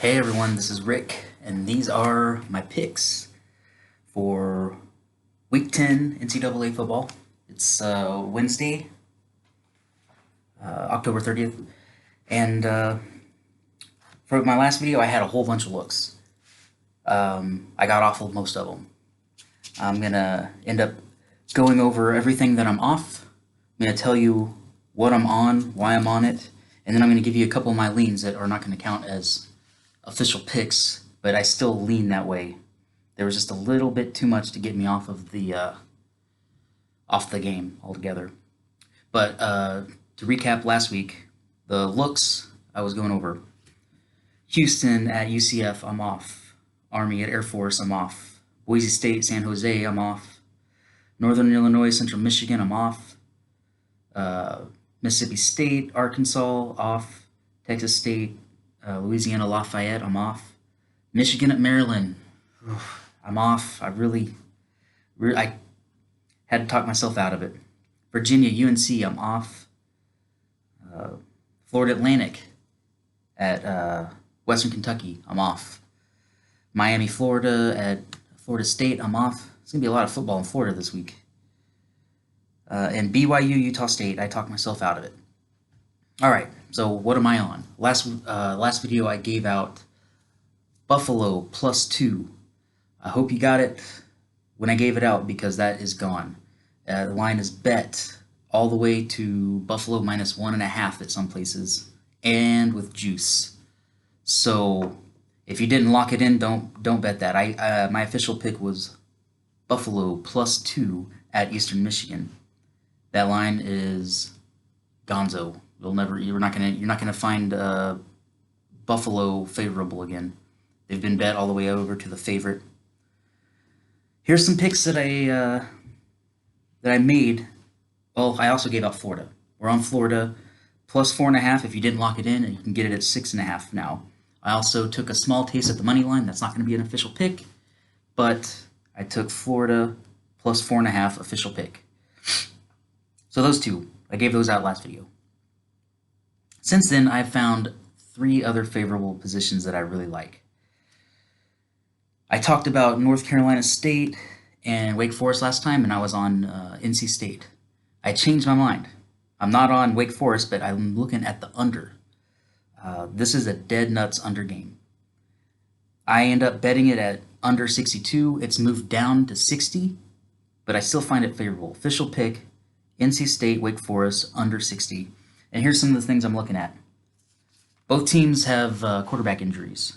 Hey everyone, this is Rick, and these are my picks for Week 10 NCAA football. It's Wednesday, October 30th, and for my last video, I had a whole bunch of looks. I got off of most of them. I'm gonna end up going over everything that I'm off. I'm gonna tell you what I'm on, why I'm on it, and then I'm gonna give you a couple of my leans that are not gonna count as official picks, but I still lean that way. There was just a little bit too much to get me off the game altogether. But to recap last week, the looks I was going over: Houston at UCF, I'm off. Army at Air Force, I'm off. Boise State, San Jose, I'm off. Northern Illinois, Central Michigan, I'm off. Mississippi State, Arkansas, off. Texas State, Louisiana Lafayette, I'm off. Michigan at Maryland, I'm off. I had to talk myself out of it. Virginia UNC, I'm off. Florida Atlantic at Western Kentucky, I'm off. Miami, Florida at Florida State, I'm off. It's gonna be a lot of football in Florida this week. And BYU Utah State, I talked myself out of it. All right, so what am I on? Last video I gave out Buffalo +2. I hope you got it when I gave it out because that is gone. The line is bet all the way to Buffalo -1.5 at some places, and with juice. So if you didn't lock it in, don't bet that. My official pick was Buffalo +2 at Eastern Michigan. That line is gonzo. You're not gonna find Buffalo favorable again. They've been bet all the way over to the favorite. Here's some picks that I made. Well, I also gave out Florida. We're on Florida +4.5 if you didn't lock it in, and you can get it at 6.5 now. I also took a small taste at the money line. That's not going to be an official pick, but I took Florida +4.5 official pick. So those two, I gave those out last video. Since then, I've found 3 other favorable positions that I really like. I talked about North Carolina State and Wake Forest last time, and I was on NC State. I changed my mind. I'm not on Wake Forest, but I'm looking at the under. This is a dead nuts under game. I end up betting it at under 62. It's moved down to 60, but I still find it favorable. Official pick, NC State, Wake Forest, under 60. And here's some of the things I'm looking at. Both teams have quarterback injuries.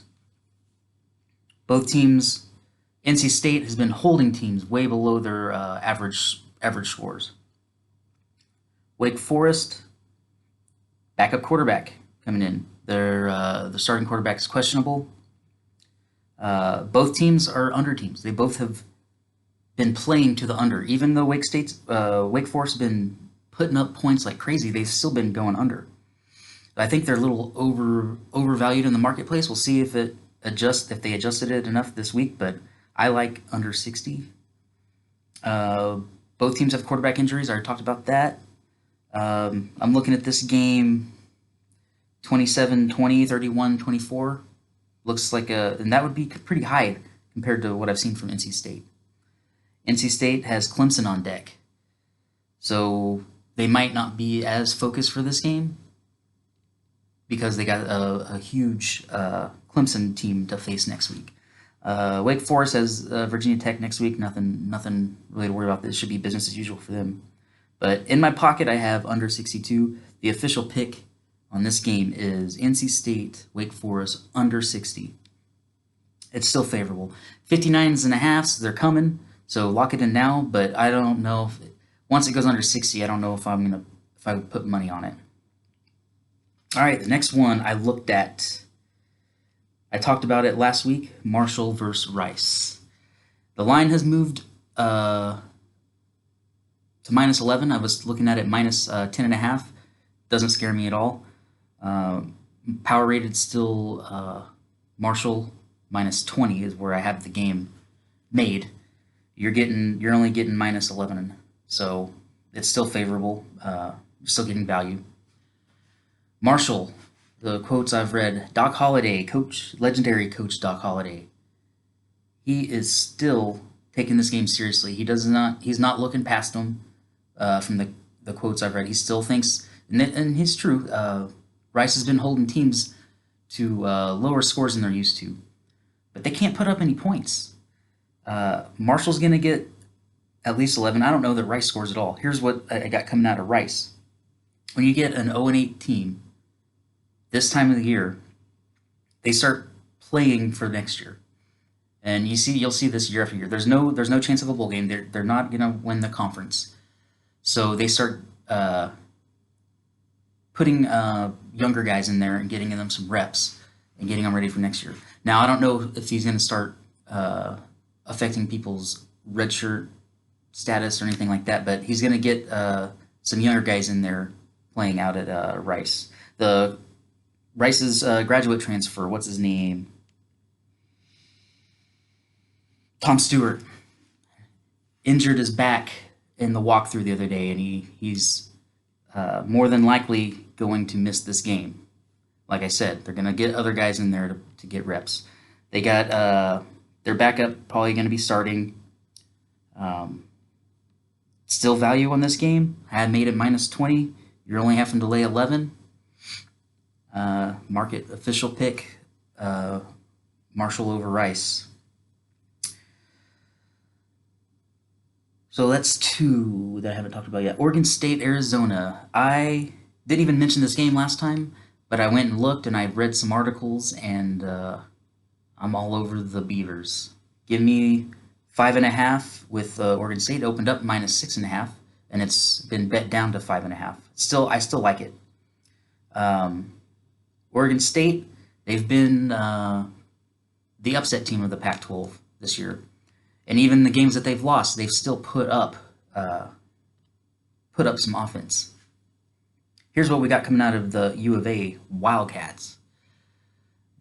Both teams, NC State has been holding teams way below their average scores. Wake Forest, backup quarterback coming in. The starting quarterback is questionable. Both teams are under teams. They both have been playing to the under. Even though Wake Forest has been putting up points like crazy, they've still been going under. I think they're a little overvalued in the marketplace. We'll see if they adjusted it enough this week, but I like under 60. Both teams have quarterback injuries. I already talked about that. I'm looking at this game 27-20, 31-24. Looks like and that would be pretty high compared to what I've seen from NC State. NC State has Clemson on deck, so they might not be as focused for this game because they got a huge Clemson team to face next week. Wake Forest has Virginia Tech next week. Nothing really to worry about. This should be business as usual for them. But in my pocket, I have under 62. The official pick on this game is NC State, Wake Forest, under 60. It's still favorable. 59.5s, they're coming, so lock it in now. But I don't know once it goes under 60, I don't know if I would put money on it. All right, the next one I looked at. I talked about it last week. Marshall versus Rice. The line has moved to -11. I was looking at it -10.5. Doesn't scare me at all. Power rated still Marshall -20 is where I have the game made. You're only getting -11, so it's still favorable. You're still getting value. Marshall the quotes I've read, Doc Holliday, legendary coach Doc Holliday, he is still taking this game seriously. He's not looking past them. From the quotes I've read, he still thinks, and he's true. Rice has been holding teams to lower scores than they're used to, but they can't put up any points. Marshall's going to get at least 11. I don't know that Rice scores at all. Here's what I got coming out of Rice. When you get an 0-8 team this time of the year, they start playing for next year. And you'll see this year after year. There's no chance of a bowl game. They're not going to win the conference. So they start putting younger guys in there and getting them some reps and getting them ready for next year. Now, I don't know if he's going to start affecting people's redshirt status or anything like that, but he's going to get some younger guys in there playing out at Rice. Rice's graduate transfer, what's his name? Tom Stewart injured his back in the walkthrough the other day, and he's more than likely going to miss this game. Like I said, they're going to get other guys in there to get reps. They got their backup probably going to be starting. Still value on this game. I had made it -20. You're only having to lay 11. Market official pick, Marshall over Rice. So that's two that I haven't talked about yet. Oregon State, Arizona. I didn't even mention this game last time, but I went and looked and I read some articles, and I'm all over the Beavers. Give me 5.5 with Oregon State opened up -6.5, and it's been bet down to 5.5. I still like it. Oregon State, they've been the upset team of the Pac-12 this year. And even the games that they've lost, they've still put up some offense. Here's what we got coming out of the U of A Wildcats.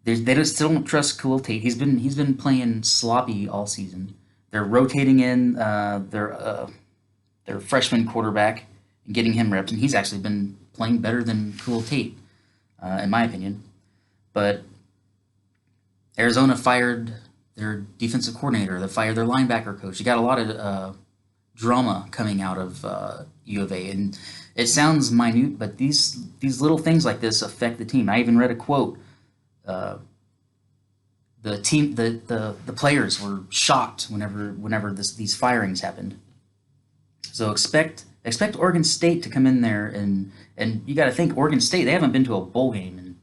They still don't trust Khalil Tate. He's been playing sloppy all season. They're rotating in their freshman quarterback and getting him reps, and he's actually been playing better than Khalil Tate, in my opinion. But Arizona fired their defensive coordinator. They fired their linebacker coach. You got a lot of drama coming out of U of A, and it sounds minute, but these little things like this affect the team. I even read a quote. The players were shocked whenever these firings happened. So expect Oregon State to come in there, and you got to think Oregon State, they haven't been to a bowl game in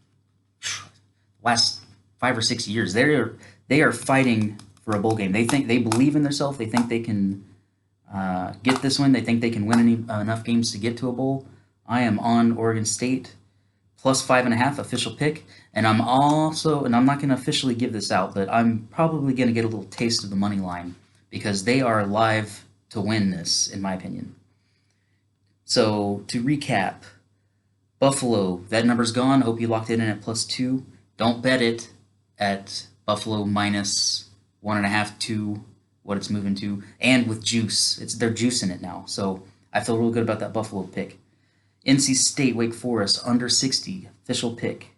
last 5 or 6 years. They are fighting for a bowl game. They believe in themselves. They think they can get this one. They think they can win enough games to get to a bowl. I am on Oregon State plus 5.5 official pick, and I'm not going to officially give this out, but I'm probably going to get a little taste of the money line because they are live to win this, in my opinion. So to recap, Buffalo, that number's gone. Hope you locked it in at +2. Don't bet it at Buffalo -1.5, 2, what it's moving to, and with juice. They're juicing it now. So I feel real good about that Buffalo pick. NC State, Wake Forest, under 60, official pick.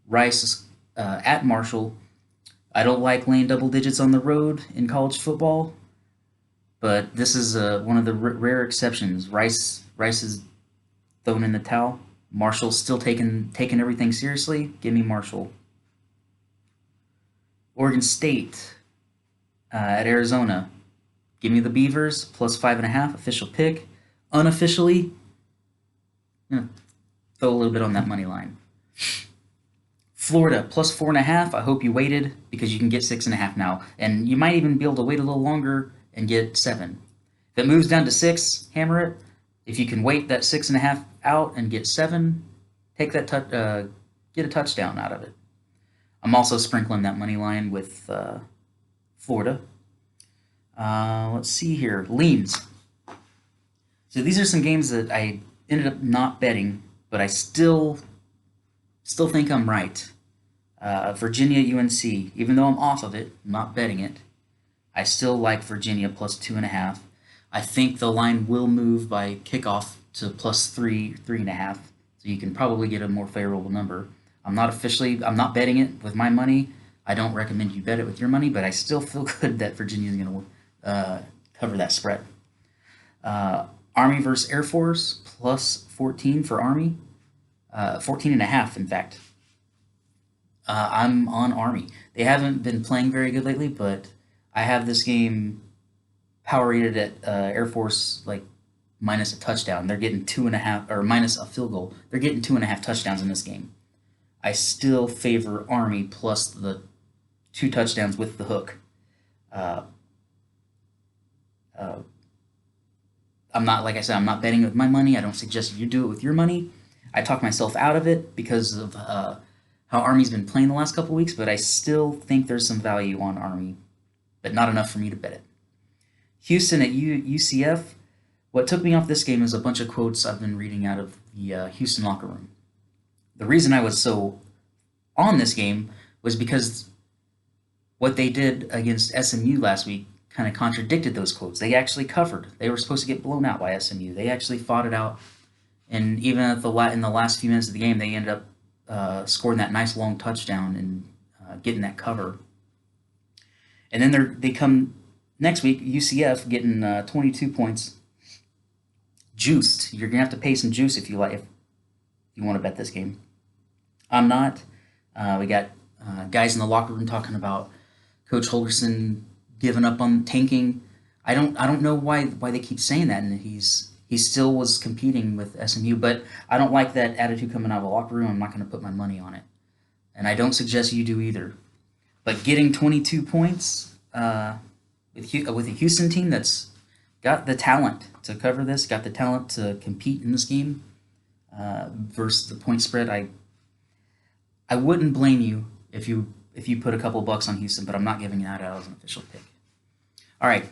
Rice at Marshall. I don't like laying double digits on the road in college football, but this is one of the rare exceptions. Rice is thrown in the towel. Marshall's still taking everything seriously. Give me Marshall. Oregon State at Arizona. Give me the Beavers, plus 5.5, official pick. Unofficially, throw a little bit on that money line. Florida, plus 4.5. I hope you waited because you can get 6.5 now. And you might even be able to wait a little longer and get 7. If it moves down to 6, hammer it. If you can wait that 6.5 out and get 7, take that get a touchdown out of it. I'm also sprinkling that money line with Florida. Let's see here. Leans. So these are some games that I ended up not betting, but I still think I'm right. Virginia, UNC. Even though I'm off of it, I'm not betting it, I still like Virginia plus 2.5. I think the line will move by kickoff to +3, 3.5. so you can probably get a more favorable number. I'm not betting it with my money. I don't recommend you bet it with your money, but I still feel good that Virginia is going to cover that spread. Army versus Air Force, plus 14 for Army. 14 and a half, in fact. I'm on Army. They haven't been playing very good lately, but I have this game power rated at Air Force like minus a touchdown. They're getting 2.5, or minus a field goal. They're getting 2.5 touchdowns in this game. I still favor Army plus the 2 touchdowns with the hook. Uh, uh, I'm not, like I said, I'm not betting with my money. I don't suggest you do it with your money. I talk myself out of it because of how Army's been playing the last couple weeks, but I still think there's some value on Army, but not enough for me to bet it. Houston at UCF. What took me off this game is a bunch of quotes I've been reading out of the Houston locker room. The reason I was so on this game was because what they did against SMU last week kind of contradicted those quotes. They actually covered. They were supposed to get blown out by SMU. They actually fought it out, and even at in the last few minutes of the game, they ended up scoring that nice long touchdown and getting that cover. And then they come next week, UCF getting 22 points, juiced. You're gonna have to pay some juice if you want to bet this game. I'm not. We got guys in the locker room talking about Coach Holgerson giving up on tanking. I don't know why they keep saying that, and he still was competing with SMU, but I don't like that attitude coming out of the locker room. I'm not going to put my money on it, and I don't suggest you do either. But getting 22 points with a Houston team that's got the talent to cover this, got the talent to compete in this game versus the point spread, I wouldn't blame you if you put a couple bucks on Houston, but I'm not giving that out as an official pick. All right.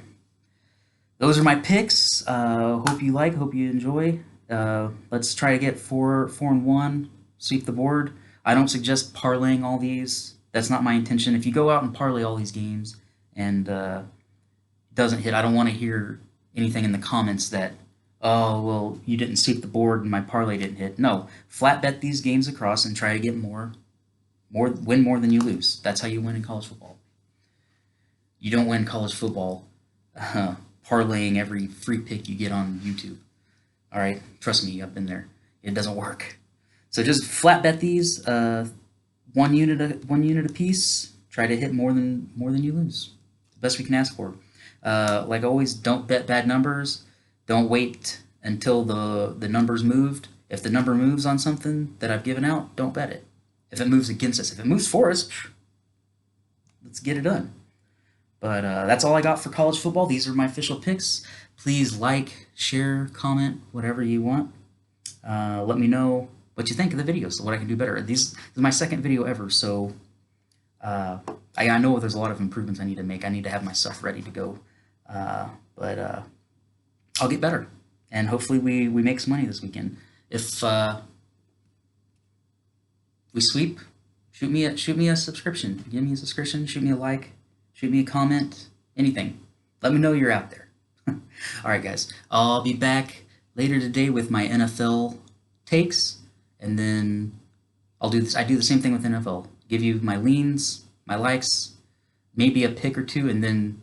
Those are my picks. Hope you enjoy. Let's try to get 4-1, sweep the board. I don't suggest parlaying all these. That's not my intention. If you go out and parlay all these games and it doesn't hit, I don't want to hear anything in the comments that, oh, well, you didn't sweep the board and my parlay didn't hit. No, flat bet these games across and try to get win more than you lose. That's how you win in college football. You don't win college football parlaying every free pick you get on YouTube. All right, trust me, I've been there. It doesn't work. So just flat bet these, one unit a piece. Try to hit more than you lose. The best we can ask for. Like always, don't bet bad numbers. Don't wait until the numbers moved. If the number moves on something that I've given out, don't bet it. If it moves against us, if it moves for us, let's get it done. But that's all I got for college football. These are my official picks. Please like, share, comment, whatever you want. Let me know what you think of the video, so what I can do better. This is my second video ever, so I know there's a lot of improvements I need to make. I need to have my stuff ready to go. But I'll get better, and hopefully we make some money this weekend. If we sweep, shoot me a subscription. Give me a subscription. Shoot me a like. Shoot me a comment. Anything. Let me know you're out there. All right, guys. I'll be back later today with my NFL takes, and then I'll do this. I do the same thing with NFL. Give you my leans, my likes, maybe a pick or two, and then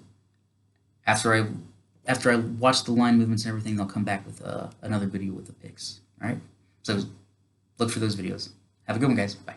after I watch the line movements and everything, I'll come back with another video with the picks. All right. So look for those videos. Have a good one, guys. Bye.